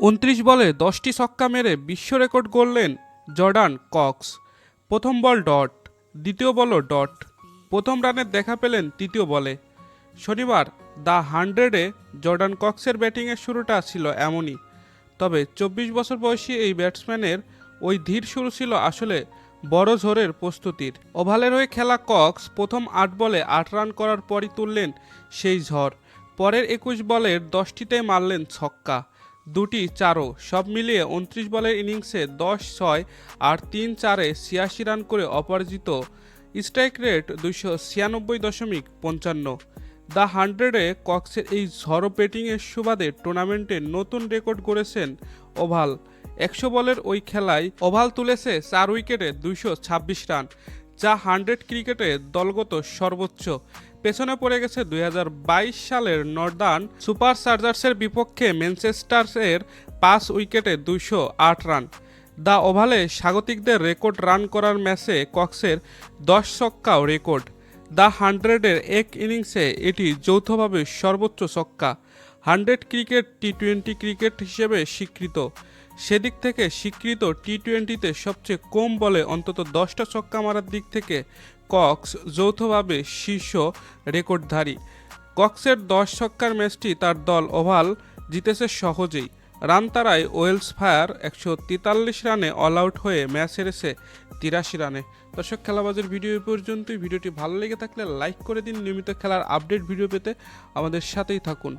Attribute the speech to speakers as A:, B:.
A: 29 বলে 10টি ছক্কা মেরে বিশ্ব রেকর্ড গড়লেন জর্ডান কক্স। প্রথম বল ডট, দ্বিতীয় বলও ডট। প্রথম রানের দেখা পেলেন তৃতীয় বলে। শনিবার দ্য 100-এ জর্ডান কক্সের ব্যাটিংয়ের শুরুটা ছিল এমনই। তবে 24 বছর বয়সী এই ব্যাটসম্যানের ওই ধীর শুরু ছিল আসলে বড় ঝড়ের প্রস্তুতির। ওভালের হয়ে খেলা কক্স প্রথম 8 বলে 8 রান করার পরই তুললেন সেই ঝড়। পরের 21 বলের 10টিতে মারলেন ছক্কা, 2টি চারও। সব মিলিয়ে 29 বলের ইনিংসে 10-6 আর 3-4-এ 86 রান করে অপরাজিত। Strike rate 296.55। দ্য 100-এ কক্সের এই ঝড়ো ব্যাটিংয়ের সুবাদে টুর্নামেন্টে নতুন রেকর্ড গড়েছেন ওভাল। 100 বলের ওই খেলায় ওভাল তুলেছে 4 উইকেটে 226 রান, যা 100 ক্রিকেটে দলগত সর্বোচ্চ। পেছনে পড়ে গেছে 2022 সালের নর্দার্ন সুপারচার্জার্সের বিপক্ষে ম্যানচেস্টারের 5 উইকেটে 208 রান। দ্য ওভালে স্বাগতিকদের রেকর্ড রান করার ম্যাচে কক্সের 10 ছক্কাও রেকর্ড। দ্য 100-এর এক ইনিংসে এটি যৌথভাবে সর্বোচ্চ ছক্কা। 100 ক্রিকেট টি-20 ক্রিকেট হিসেবে স্বীকৃত। সেদিক থেকে স্বীকৃত টি-20-তে সবচেয়ে কম বলে অন্তত 10টা ছক্কা মারার দিক থেকে কক্স যৌথভাবে শীর্ষ রেকর্ডধারী। কক্সের 10 ছক্কার ম্যাচটি তার দল ওভাল জিতেছে সহজেই। রান তারায় ওয়েলস ফায়ার 143 রানে অল আউট হয়ে ম্যাচ হেরেছে 83 রানে। দর্শক, খেলাবাজের ভিডিও এই পর্যন্তই। ভিডিওটি ভালো লেগে থাকলে লাইক করে দিন। নিয়মিত খেলার আপডেট ভিডিও পেতে আমাদের সাথেই থাকুন।